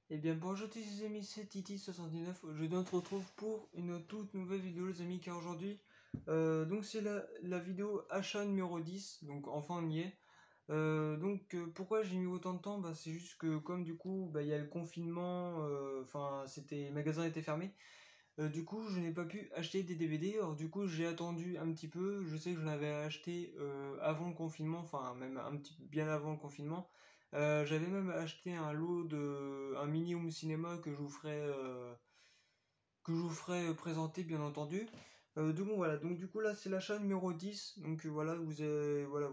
Eh bien bonjour tous les amis, c'est Titi79. Aujourd'hui on se retrouve pour une toute nouvelle vidéo les amis, car aujourd'hui donc c'est la vidéo achat numéro 10, donc enfin on y est. Pourquoi j'ai mis autant de temps, c'est juste que comme du coup il y a le confinement, enfin les magasins étaient fermés. Du coup je n'ai pas pu acheter des DVD, alors du coup j'ai attendu un petit peu. Je sais que j'en avais acheté avant le confinement, enfin même un petit bien avant le confinement. J'avais même acheté un lot de un mini home cinéma que je vous ferai présenter bien entendu. Donc du coup là c'est l'achat numéro 10. Voilà, vous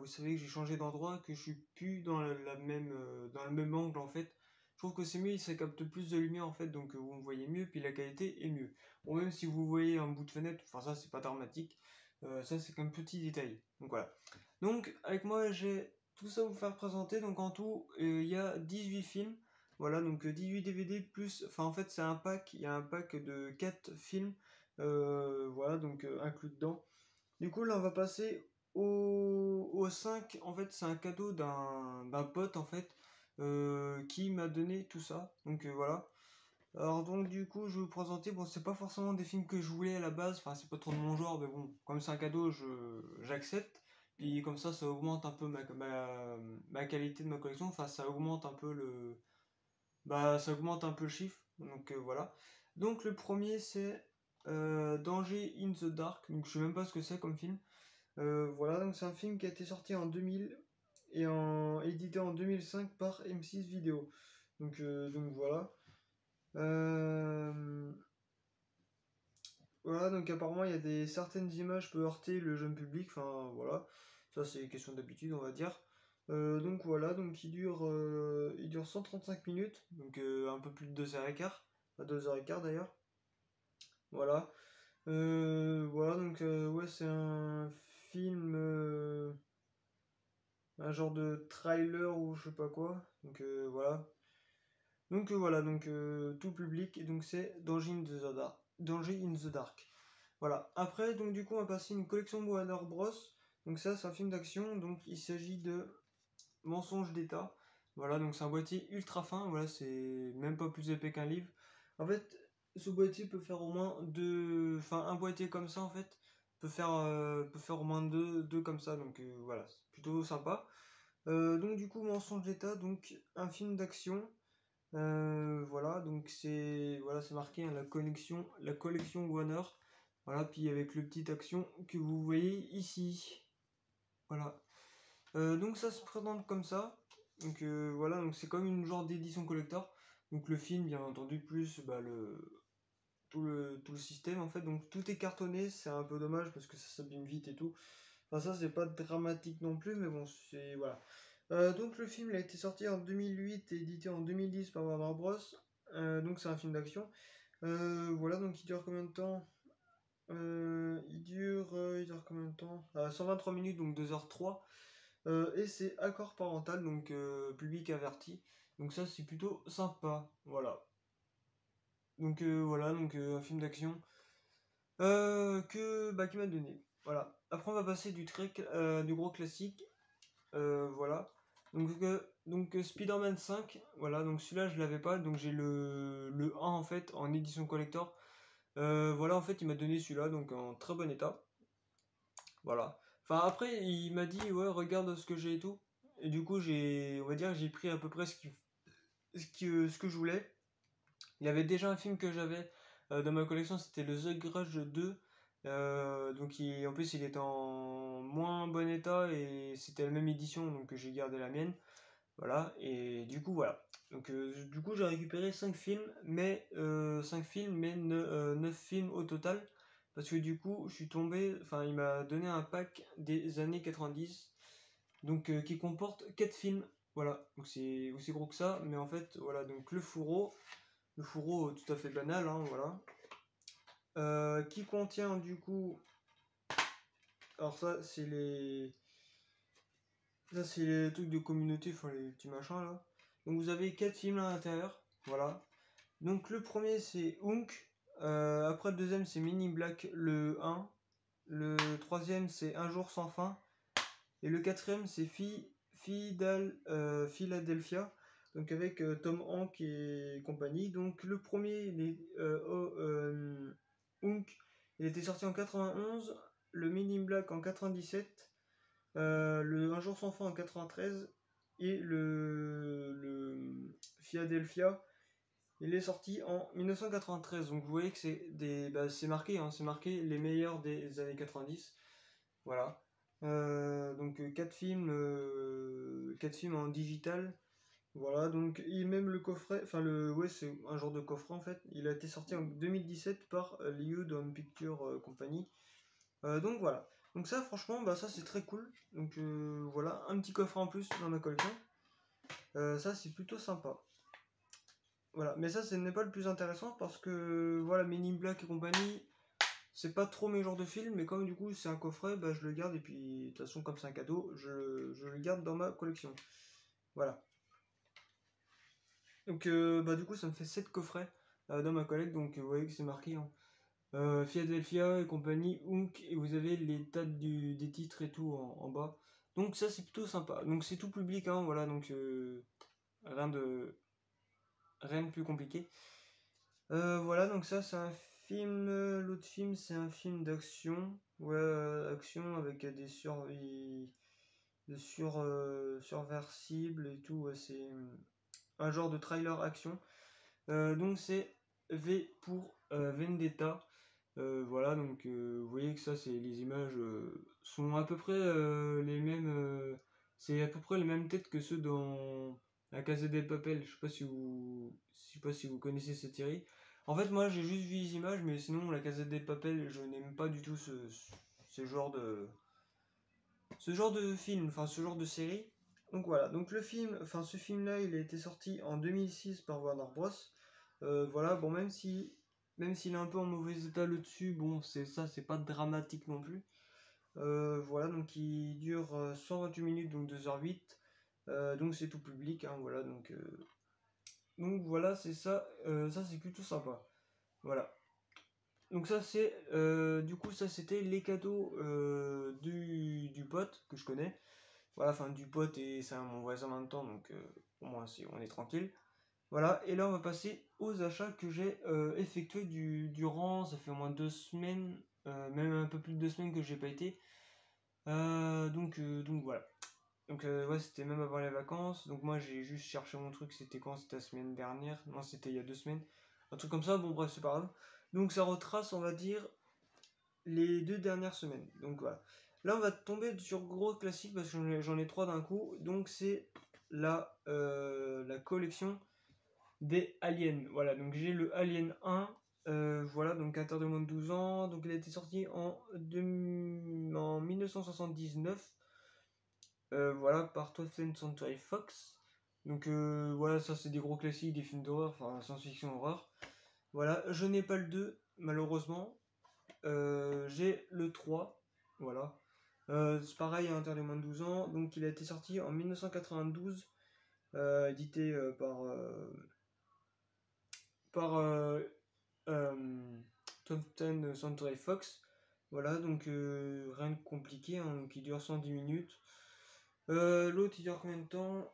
savez que j'ai changé d'endroit, que je suis plus dans dans le même angle en fait. Je trouve que c'est mieux, ça capte plus de lumière en fait, donc vous me voyez mieux, puis la qualité est mieux. Bon, même si vous voyez un bout de fenêtre, enfin ça c'est pas dramatique. Ça c'est qu'un petit détail. Donc voilà. Donc avec moi j'ai tout ça à vous faire présenter. Donc en tout il y a 18 films. Voilà, donc 18 DVD plus, enfin en fait c'est un pack, il y a un pack de 4 films, voilà, donc inclus dedans. Du coup là on va passer au 5, en fait c'est un cadeau d'un pote en fait, qui m'a donné tout ça, donc voilà. Alors donc du coup je vais vous présenter, bon c'est pas forcément des films que je voulais à la base, enfin c'est pas trop de mon genre, mais bon, comme c'est un cadeau j'accepte. Puis comme ça augmente un peu ma qualité de ma collection, enfin ça augmente un peu ça augmente un peu le chiffre, donc voilà. Donc le premier c'est Danger in the Dark, donc je sais même pas ce que c'est comme film. Voilà, donc c'est un film qui a été sorti en 2000 et édité en 2005 par M6 Vidéo. Donc voilà. Euh, voilà, donc apparemment il y a certaines images peuvent heurter le jeune public, enfin voilà. Ça c'est question d'habitude on va dire. Donc voilà, donc il dure 135 minutes, donc un peu plus de 2h15, pas 2h15 d'ailleurs. Voilà. Voilà, donc ouais, c'est un film, un genre de trailer ou je sais pas quoi. Donc voilà. Tout public, et donc c'est Danger in the Dark. Danger in the Dark. Voilà. Après, donc du coup, on va passer une collection de Warner Bros. Donc ça, c'est un film d'action. Donc il s'agit de Mensonge d'État. Voilà, donc c'est un boîtier ultra fin. Voilà, c'est même pas plus épais qu'un livre. En fait, ce boîtier peut faire au moins deux. Enfin, un boîtier comme ça, en fait, peut faire au moins deux comme ça. Donc voilà, c'est plutôt sympa. Donc du coup, Mensonge d'État, donc un film d'action. Voilà, donc c'est marqué hein, la collection Warner. Voilà, puis avec le petit action que vous voyez ici. Voilà. Donc ça se présente comme ça. Donc voilà, donc c'est comme une genre d'édition collector. Donc le film, bien entendu, plus tout le système en fait. Donc tout est cartonné, c'est un peu dommage parce que ça s'abîme vite et tout. Enfin ça c'est pas dramatique non plus, mais bon c'est voilà. Donc le film il a été sorti en 2008 et édité en 2010 par Warner Bros. Donc c'est un film d'action. Voilà, donc il dure combien de temps? Il dure combien de temps? 123 minutes, donc 2h03. Et c'est accord parental, donc public averti. Donc ça c'est plutôt sympa. Voilà. Donc voilà, donc un film d'action qui m'a donné. Voilà. Après on va passer du gros classique. Voilà. Spider-Man 5, voilà, donc celui-là je l'avais pas, donc j'ai le 1 en fait en édition collector. Voilà, en fait il m'a donné celui-là, donc en très bon état. Voilà. Enfin après il m'a dit ouais regarde ce que j'ai et tout. Et du coup on va dire j'ai pris à peu près ce que je voulais. Il y avait déjà un film que j'avais dans ma collection, c'était le The Grudge 2. En plus il était en moins bon état et c'était la même édition, donc j'ai gardé la mienne. Voilà, et du coup voilà. Du coup j'ai récupéré 5 films, mais 9 films au total. Parce que du coup je suis tombé, enfin il m'a donné un pack des années 90, donc qui comporte 4 films. Voilà, donc c'est aussi gros que ça, mais en fait voilà, donc le fourreau tout à fait banal, hein, voilà. Qui contient du coup, alors ça c'est les trucs de communauté, enfin les petits machins là. Donc vous avez 4 films à l'intérieur, voilà. Donc le premier c'est Hunk, après le deuxième c'est Mini Black le 1, le troisième c'est Un jour sans fin, et le quatrième c'est Philadelphia. donc avec Tom Hanks et compagnie. Donc le premier, Hunk, il était sorti en 91, le Men in Black en 97, le Un jour sans fin en 93 et le Philadelphia, il est sorti en 1993. Donc vous voyez que c'est marqué, hein, c'est marqué les meilleurs des années 90. Voilà. Donc 4 films en digital. Voilà, donc et même le coffret, enfin ouais, c'est un genre de coffret en fait. Il a été sorti en 2017 par Liud Picture Company. Donc voilà. Donc ça, franchement, bah ça c'est très cool. Donc voilà, un petit coffret en plus dans ma collection. Ça c'est plutôt sympa. Voilà, mais ça ce n'est pas le plus intéressant parce que voilà, Men in Black et compagnie, c'est pas trop mes genres de films, mais comme du coup c'est un coffret, bah je le garde et puis de toute façon comme c'est un cadeau, je le garde dans ma collection. Voilà. Donc bah du coup ça me fait 7 coffrets dans ma collecte, donc vous voyez que c'est marqué, hein. Philadelphia et compagnie, Hunk, et vous avez les dates des titres et tout en bas. Donc ça c'est plutôt sympa. Donc c'est tout public, hein, voilà, donc rien de rien de plus compliqué. Voilà, donc ça c'est un film. L'autre film c'est un film d'action. Ouais, action avec surversibles et tout. Ouais, c'est un genre de trailer action. Donc c'est V pour Vendetta. Voilà, donc vous voyez que ça, c'est les images sont à peu près les mêmes. C'est à peu près les mêmes têtes que ceux dans La Casa de Papel. Je sais pas si vous connaissez cette série. En fait, moi, j'ai juste vu les images, mais sinon, La Casa de Papel, je n'aime pas du tout ce genre de film, enfin ce genre de série. Donc voilà. Donc ce film-là, il a été sorti en 2006 par Warner Bros. Voilà, bon, même s'il est un peu en mauvais état le dessus, bon, c'est pas dramatique non plus. Voilà, donc il dure 128 minutes, donc 2h08. Donc c'est tout public, hein, voilà, donc voilà, c'est ça, ça c'est plutôt sympa. Voilà. Donc ça du coup ça c'était les cadeaux du pote que je connais. Voilà, enfin du pote et c'est mon voisin en même temps, donc au moins on est tranquille. Voilà, et là on va passer aux achats que j'ai effectués durant, ça fait au moins 2 semaines, même un peu plus de 2 semaines que j'ai pas été. Donc voilà. Donc ouais, c'était même avant les vacances. Donc moi j'ai juste cherché mon truc, c'était quand? C'était la semaine dernière? Non, c'était il y a 2 semaines. Un truc comme ça, bon bref, c'est pas grave. Donc ça retrace, on va dire, les 2 dernières semaines. Donc voilà. Là on va tomber sur gros classique parce que j'en ai 3 d'un coup. Donc c'est la collection des aliens. Voilà, donc j'ai le Alien 1. Voilà, donc interdit de moins de 12 ans. Donc il a été sorti en 1979. Voilà, par 20th Century Fox. Donc voilà, ça c'est des gros classiques, des films d'horreur, enfin science-fiction horreur. Voilà, je n'ai pas le 2, malheureusement. J'ai le 3, voilà. C'est pareil, interdit de moins de 12 ans. Donc il a été sorti en 1992, édité par 20th Century Fox. Voilà, donc rien de compliqué, hein, donc il dure 110 minutes. L'autre il dure combien de temps?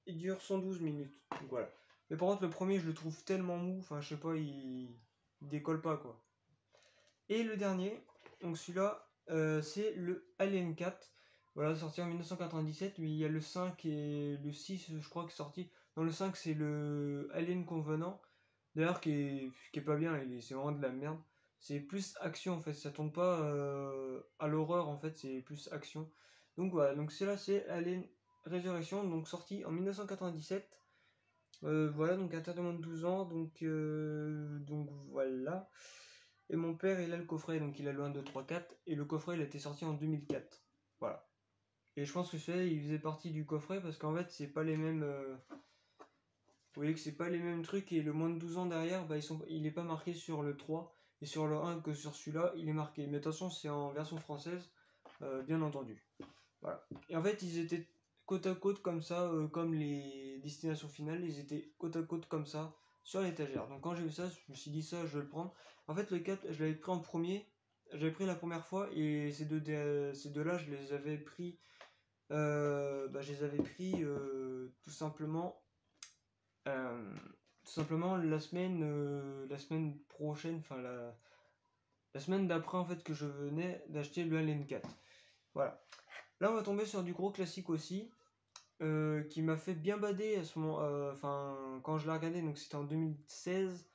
Il dure 112 minutes. Donc voilà. Mais par contre, le premier, je le trouve tellement mou, enfin, je sais pas, il décolle pas quoi. Et le dernier, donc celui-là, c'est le Alien 4. Voilà, sorti en 1997, mais il y a le 5 et le 6, je crois, qui est sorti. Dans le 5, c'est le Alien Convenant. D'ailleurs, qui est pas bien, c'est vraiment de la merde. C'est plus action en fait, ça tombe pas à l'horreur en fait, c'est plus action. Donc voilà, donc c'est Alien Résurrection, donc sorti en 1997. Voilà, donc interdit de moins de 12 ans, donc voilà. Et mon père, il a le coffret, donc il a le 1, 2, 3, 4, et le coffret, il a été sorti en 2004. Voilà. Et je pense que celui-là, il faisait partie du coffret, parce qu'en fait, c'est pas les mêmes... vous voyez que c'est pas les mêmes trucs, et le moins de 12 ans derrière, bah, il est pas marqué sur le 3, et sur le 1 que sur celui-là, il est marqué. Mais attention, c'est en version française, bien entendu. Voilà. Et en fait, ils étaient côte à côte comme ça, comme les destinations finales, ils étaient côte à côte comme ça sur l'étagère. Donc quand j'ai vu ça, je me suis dit ça, je vais le prendre. En fait, le 4, je l'avais pris en premier, j'avais pris la première fois et ces deux-là, je les avais pris, tout simplement Tout simplement la semaine prochaine, enfin la semaine d'après en fait que je venais d'acheter le Alien 4. Voilà. Là on va tomber sur du gros classique aussi, qui m'a fait bien bader à ce moment, enfin quand je l'ai regardé, donc c'était en 2016,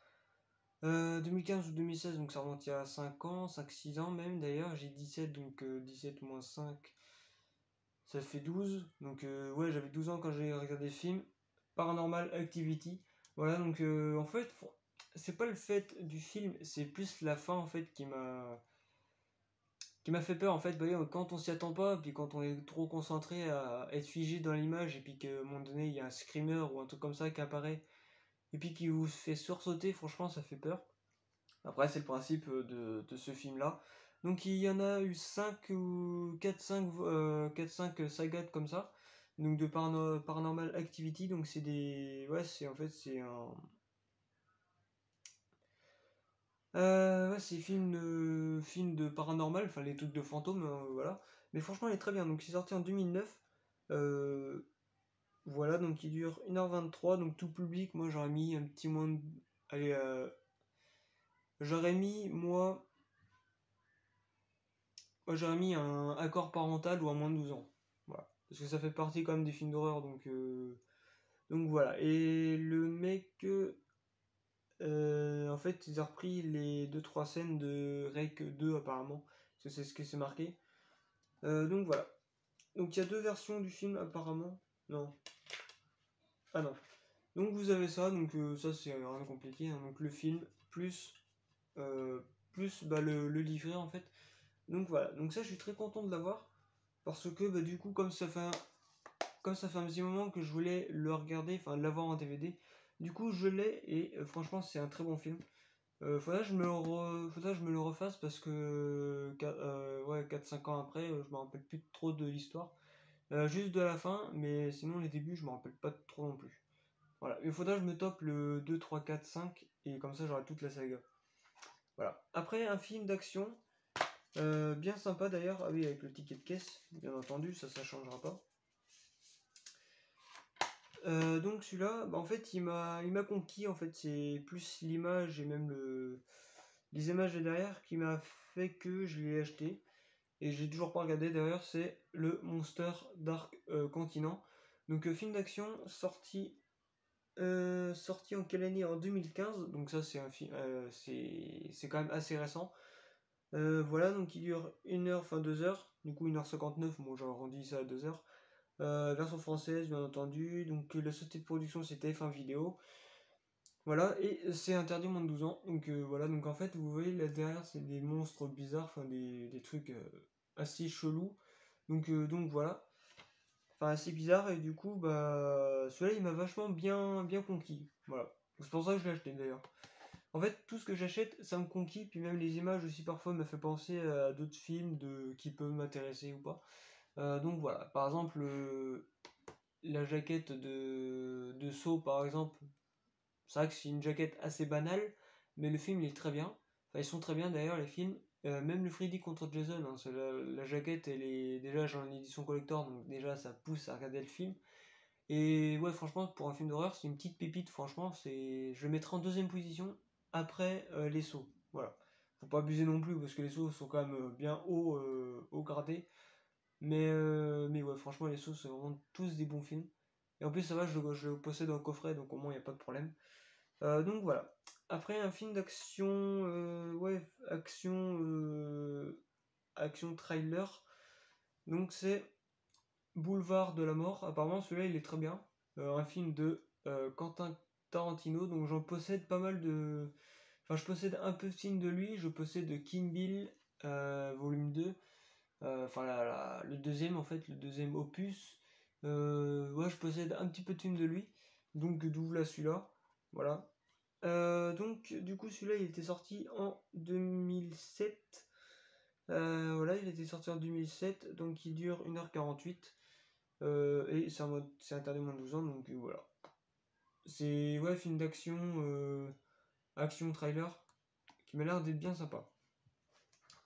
2015 ou 2016, donc ça remonte il y a 5 ans, 5-6 ans même d'ailleurs, j'ai 17, donc 17 moins 5, ça fait 12, donc ouais j'avais 12 ans quand j'ai regardé le film, Paranormal Activity, voilà donc en fait, c'est pas le fait du film, c'est plus la fin en fait qui m'a fait peur en fait, vous voyez, quand on s'y attend pas, puis quand on est trop concentré à être figé dans l'image, et puis qu'à un moment donné il y a un screamer ou un truc comme ça qui apparaît, et puis qui vous fait sursauter, franchement ça fait peur. Après c'est le principe de ce film là. Donc il y en a eu 5 ou 4-5 sagas comme ça, donc de Paranormal Activity, donc c'est des... Ouais c'est en fait c'est un... Ouais, c'est film de paranormal, enfin les trucs de fantômes, voilà. Mais franchement, il est très bien. Donc, il est sorti en 2009. Euh, voilà, donc il dure 1h23, donc tout public. Moi, j'aurais mis un petit moins de... Allez, j'aurais mis, moi, j'aurais mis un accord parental ou un moins de 12 ans. Voilà. Parce que ça fait partie quand même des films d'horreur, donc voilà. Et le mec, en fait, ils ont repris les deux trois scènes de Rec 2 apparemment. Parce que c'est ce que c'est marqué. Donc voilà. Donc il y a deux versions du film apparemment. Non. Ah non. Donc vous avez ça, donc ça c'est rien de compliqué, hein. Donc le film plus, euh, plus bah, le livret en fait. Donc voilà. Donc ça je suis très content de l'avoir. Parce que bah, du coup comme ça fait un petit moment que je voulais le regarder, enfin l'avoir en DVD. Du coup je l'ai et franchement c'est un très bon film. Faudrait que je me le refasse parce que ouais, 4-5 ans après, je me rappelle plus trop de l'histoire. Juste de la fin, mais sinon les débuts, je me rappelle pas trop non plus. Voilà, il faudra que je me top le 2 3 4 5 et comme ça j'aurai toute la saga. Voilà. Après, un film d'action, bien sympa d'ailleurs. Ah oui, avec le ticket de caisse, bien entendu, ça changera pas. Donc celui-là, bah, en fait, il m'a conquis. En fait, c'est plus l'image et même les images de derrière qui m'a fait que je l'ai acheté. Et j'ai toujours pas regardé d'ailleurs, c'est le Monster Dark Continent. Donc film d'action sorti en quelle année? En 2015. Donc ça c'est un film, c'est quand même assez récent. Voilà, donc il dure 1 heure, enfin 2 heures. Du coup 1h59, bon j'arrondis ça à 2 heures. Version française bien entendu. Donc la société de production c'est TF1 Vidéo. Voilà, et c'est interdit moins de 12 ans. Donc voilà, donc en fait, vous voyez là derrière, c'est des monstres bizarres, enfin des trucs assez chelous. Donc voilà, enfin assez bizarre, et du coup, bah celui-là il m'a vachement bien conquis. Voilà, c'est pour ça que je l'ai acheté d'ailleurs. En fait, tout ce que j'achète, ça me conquit, puis même les images aussi parfois me fait penser à d'autres films qui peuvent m'intéresser ou pas. Donc voilà, par exemple, la jaquette de Saw par exemple. C'est vrai que c'est une jaquette assez banale, mais le film il est très bien. Enfin, ils sont très bien d'ailleurs les films. Même le Freddy contre Jason, hein, la jaquette elle est déjà en édition collector, donc déjà ça pousse à regarder le film. Et ouais, franchement, pour un film d'horreur, c'est une petite pépite, franchement. Je le mettrai en deuxième position après les sauts. Voilà. Faut pas abuser non plus parce que les sauts sont quand même bien haut gradés. Mais ouais, franchement, les sauts, c'est vraiment tous des bons films. Et en plus, ça va, je le possède en coffret, donc au moins il n'y a pas de problème. Donc voilà. Après un film d'action, ouais, action trailer. Donc c'est Boulevard de la mort. Apparemment celui-là il est très bien. Un film de Quentin Tarantino. Donc j'en possède pas mal de. Enfin je possède un peu de films de lui. Je possède Kill Bill volume 2. Enfin le deuxième en fait, le deuxième opus. Ouais je possède un petit peu de films de lui. Donc d'où là celui-là. Voilà. Donc, du coup, celui-là, il était sorti en 2007. Voilà, il était sorti en 2007, donc il dure 1h48. Et c'est interdit moins de 12 ans, donc voilà. C'est, ouais, film d'action, action trailer, qui m'a l'air d'être bien sympa.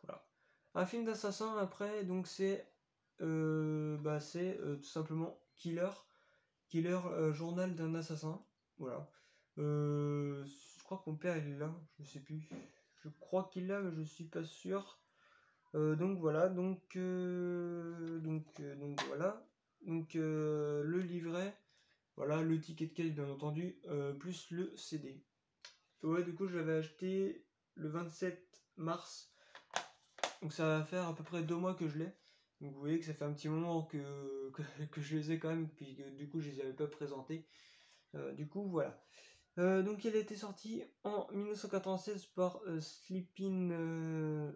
Voilà. Un film d'assassin, après, donc c'est tout simplement Killer. Killer, journal d'un assassin. Voilà. Je crois que mon père il est là, je sais plus. Je crois qu'il l'a, mais je suis pas sûr. Donc voilà, donc voilà. Le livret, voilà, le ticket de caisse bien entendu, plus le CD. Ouais, du coup je l'avais acheté le 27 mars. Donc ça va faire à peu près 2 mois que je l'ai. Donc vous voyez que ça fait un petit moment que je les ai quand même, puis que, du coup je les avais pas présentés. Du coup voilà. Donc il a été sorti en 1996 par Sleeping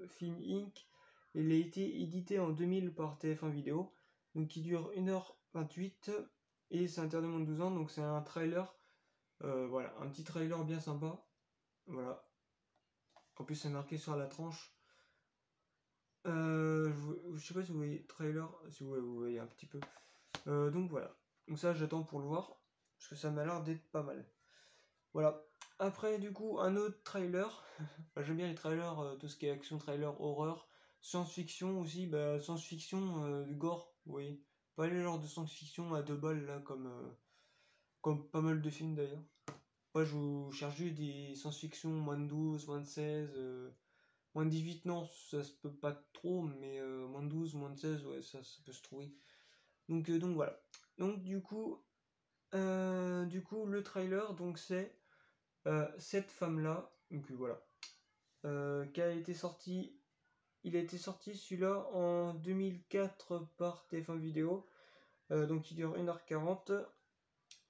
Film Inc. Il a été édité en 2000 par TF1 Vidéo. Donc il dure 1h28 et c'est interdit moins de 12 ans. Donc c'est un trailer. Voilà, un petit trailer bien sympa. Voilà. En plus c'est marqué sur la tranche. Je sais pas si vous voyez trailer, si vous voyez un petit peu. Donc voilà. Donc ça j'attends pour le voir. Parce que ça m'a l'air d'être pas mal. Voilà. Après, du coup, un autre trailer. J'aime bien les trailers, tout ce qui est action, trailer, horreur, science-fiction aussi. Bah, science-fiction, gore, vous voyez. Pas les genres de science-fiction à 2 balles, là, comme pas mal de films d'ailleurs. Moi, je vous cherche juste des science-fiction moins de 12, moins de 16, moins de 18, non, ça se peut pas trop, mais moins de 12, moins de 16, ouais, ça peut se trouver. Donc voilà. Donc, le trailer, donc c'est. Cette femme-là, donc voilà, qui a été sorti, il a été sorti celui-là en 2004 par TF1 Vidéo, donc il dure 1h40,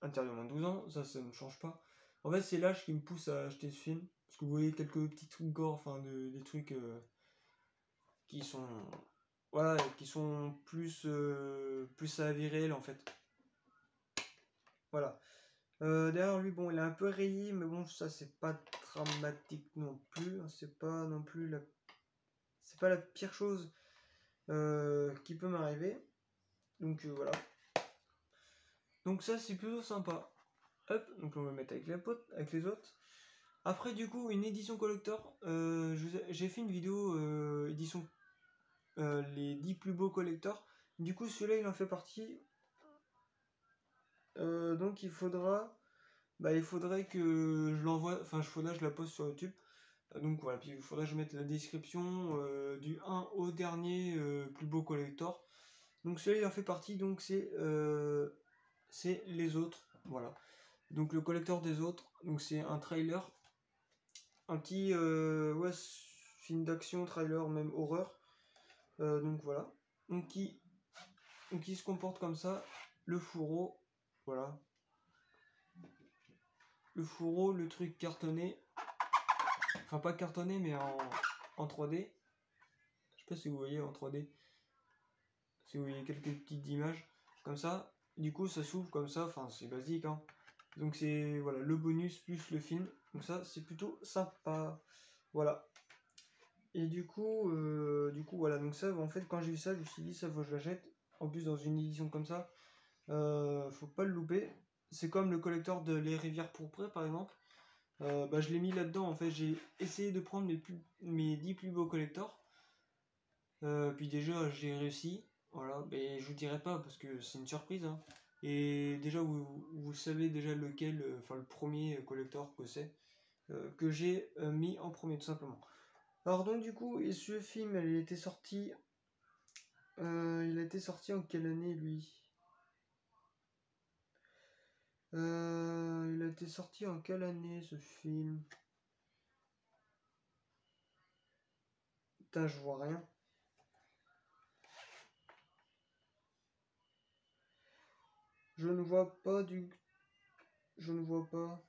interdit aux moins de 12 ans, ça ne change pas. En fait, c'est l'âge qui me pousse à acheter ce film, parce que vous voyez quelques petits trucs gore, enfin des trucs qui sont, voilà, qui sont plus à la vie réelle en fait. Voilà. Derrière lui, bon, il est un peu rayé, mais bon, ça c'est pas dramatique non plus, hein, c'est pas non plus c'est pas la pire chose qui peut m'arriver. Donc voilà. Donc ça c'est plutôt sympa. Hop, donc on va le mettre avec avec les autres. Après du coup une édition collector. J'ai fait une vidéo édition les 10 plus beaux collectors. Du coup celui-là il en fait partie. Donc il faudrait que je l'envoie. Enfin je la poste sur YouTube. Donc voilà, puis il faudrait que je mette la description du 1 au dernier plus beau collector. Donc celui-là il en fait partie, donc c'est les autres, voilà. Donc le collector des autres, donc c'est un trailer, un petit ouais, film d'action, trailer, même horreur. Donc voilà. Donc qui se comporte comme ça, le fourreau, voilà. Le fourreau, le truc cartonné, enfin pas cartonné mais en 3D. Je sais pas si vous voyez en 3D. Si vous voyez quelques petites images comme ça, du coup ça s'ouvre comme ça, enfin c'est basique hein. Donc c'est voilà le bonus plus le film, donc ça c'est plutôt sympa, voilà. Et du coup voilà, donc ça en fait quand j'ai vu ça je me suis dit ça faut que je l'achète, en plus dans une édition comme ça, faut pas le louper. C'est comme le collector de Les Rivières Pourprées par exemple. Bah, je l'ai mis là-dedans en fait, j'ai essayé de prendre mes 10 plus beaux collectors. Puis déjà, j'ai réussi. Voilà, mais je vous dirai pas parce que c'est une surprise, hein. Et déjà, vous savez déjà lequel, enfin le premier collector que c'est, que j'ai mis en premier, tout simplement. Alors donc du coup, et ce film, il a été sorti en quelle année lui? Il a été sorti en quelle année ce film? Putain, je vois rien. Je ne vois pas du. Je ne vois pas.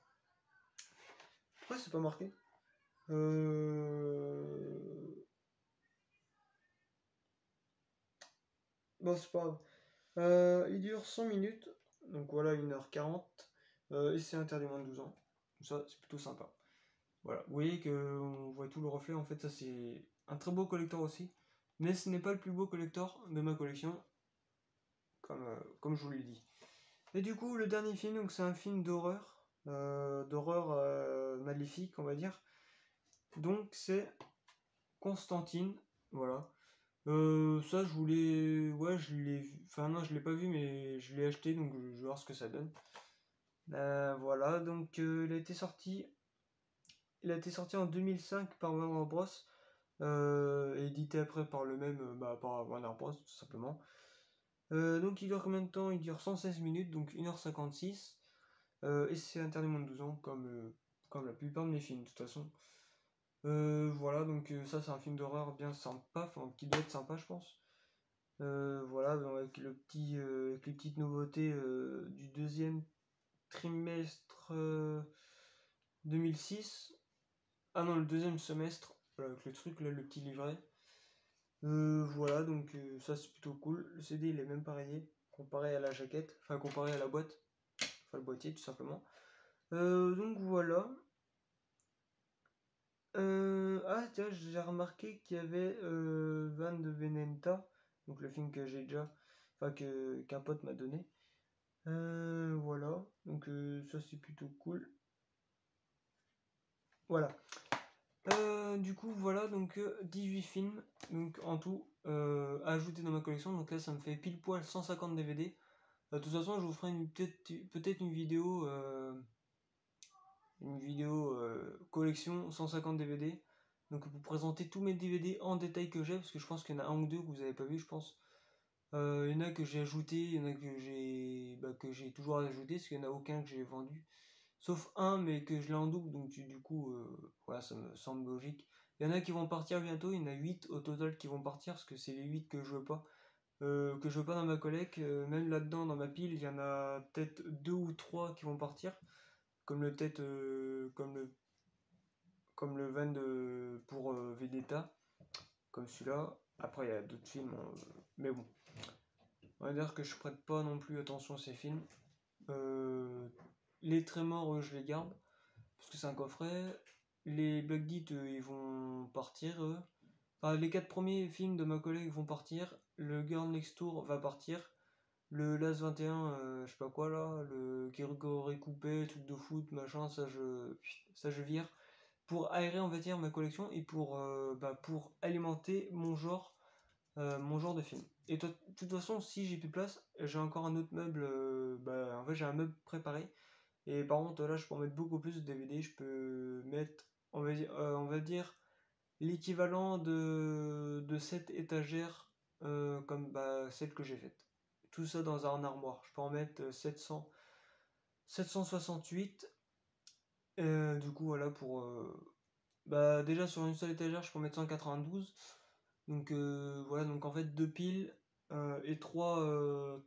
Pourquoi c'est pas marqué? Bon, c'est pas grave. Il dure 100 minutes, donc voilà 1h40, et c'est interdit moins de 12 ans. Ça, c'est plutôt sympa. Voilà, vous voyez qu'on voit tout le reflet, en fait, ça c'est un très beau collector aussi, mais ce n'est pas le plus beau collector de ma collection, comme je vous l'ai dit. Et du coup, le dernier film, donc c'est un film d'horreur maléfique, on va dire. Donc c'est Constantine, voilà. Ça, je voulais. Ouais, je l'ai vu. Enfin, non, je l'ai pas vu, mais je l'ai acheté, donc je vais voir ce que ça donne. Voilà, donc il a été sorti en 2005 par Warner Bros. Édité après par le même, par Warner Bros. Tout simplement. Donc il dure combien de temps? Il dure 116 minutes, donc 1h56. Et c'est interdit moins de 12 ans, comme la plupart de mes films, de toute façon. Voilà, donc ça c'est un film d'horreur bien sympa, enfin qui doit être sympa, je pense. Voilà, donc avec avec les petites nouveautés du deuxième trimestre 2006. Ah non, le deuxième semestre, voilà, avec le truc là, le petit livret. Voilà, donc ça c'est plutôt cool. Le CD il est même pas rayé, comparé à la jaquette, enfin comparé à la boîte, enfin le boîtier tout simplement. Donc voilà. Ah tiens, j'ai remarqué qu'il y avait Van de Venenta, donc le film que j'ai déjà, enfin qu'un pote m'a donné. Voilà, donc ça c'est plutôt cool. Voilà. Du coup, voilà, donc 18 films donc, en tout à ajouter dans ma collection. Donc là, ça me fait pile poil 150 DVD. De toute façon, je vous ferai peut-être une vidéo collection 150 DVD. Donc pour présenter tous mes DVD en détail que j'ai, parce que je pense qu'il y en a un ou deux que vous n'avez pas vu, je pense. Il y en a que j'ai ajouté, il y en a que j'ai toujours ajouté, parce qu'il n'y en a aucun que j'ai vendu. Sauf un, mais que je l'ai en double, donc du coup, voilà, ça me semble logique. Il y en a qui vont partir bientôt, il y en a 8 au total qui vont partir, parce que c'est les 8 que je veux pas. Que je veux pas dans ma collecte, même là-dedans, dans ma pile, il y en a peut-être 2 ou 3 qui vont partir. Comme le tête, comme le van pour Vendetta, comme celui-là. Après, il y a d'autres films, hein, mais bon. On va dire que je prête pas non plus attention à ces films. Les Trémors, je les garde, parce que c'est un coffret. Les Black Death, ils vont partir, eux. Enfin, les 4 premiers films de ma collègue vont partir. Le Girl Next Door va partir. Le Las 21, je sais pas quoi là. Le Grégory Coupé, truc de foot, machin, ça je vire. Pour aérer, on va dire, ma collection et pour alimenter mon genre de film. Et de toute façon, si j'ai plus de place, j'ai encore un autre meuble. En fait, j'ai un meuble préparé. Et par contre, là, je peux en mettre beaucoup plus de DVD. Je peux mettre, on va dire l'équivalent de cette étagère comme celle que j'ai faite. Tout ça dans un armoire. Je peux en mettre 768. Du coup, voilà, déjà sur une seule étagère, je peux en mettre 192. Donc voilà, donc en fait deux piles et trois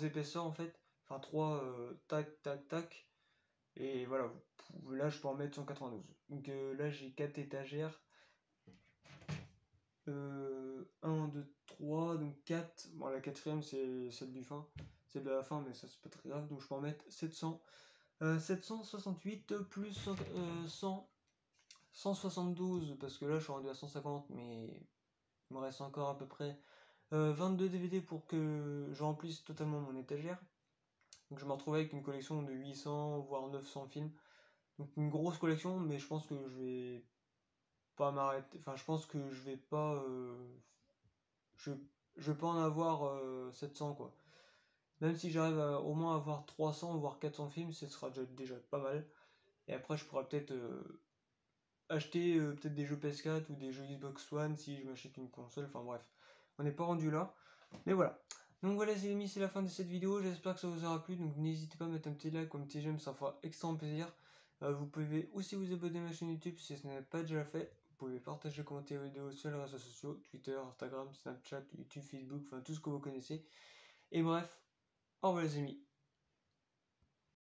épaisseurs en fait. Enfin trois tac tac tac. Et voilà, là je peux en mettre 192. Donc là j'ai 4 étagères. 1, 2, 3, donc 4. Bon, la quatrième c'est celle du fin. Celle de la fin, mais ça c'est pas très grave. Donc je peux en mettre 768 plus 172, parce que là je suis rendu à 150, mais il me reste encore à peu près 22 DVD pour que je remplisse totalement mon étagère. Donc je me retrouve avec une collection de 800 voire 900 films. Donc une grosse collection, mais je pense que je vais pas m'arrêter. Enfin, je pense que je vais pas. Je, je vais pas en avoir 700 quoi. Même si j'arrive au moins à avoir 300 voire 400 films, ce sera déjà pas mal. Et après, je pourrais peut-être acheter peut-être des jeux PS4 ou des jeux Xbox One si je m'achète une console. Enfin bref, on n'est pas rendu là. Mais voilà. Donc voilà les amis, c'est la fin de cette vidéo. J'espère que ça vous aura plu. Donc n'hésitez pas à mettre un petit like ou un petit j'aime, ça fera extrêmement plaisir. Vous pouvez aussi vous abonner à ma chaîne YouTube si ce n'est pas déjà fait. Vous pouvez partager, commenter la vidéo sur les réseaux sociaux, Twitter, Instagram, Snapchat, YouTube, Facebook, enfin tout ce que vous connaissez. Et bref, au revoir les amis.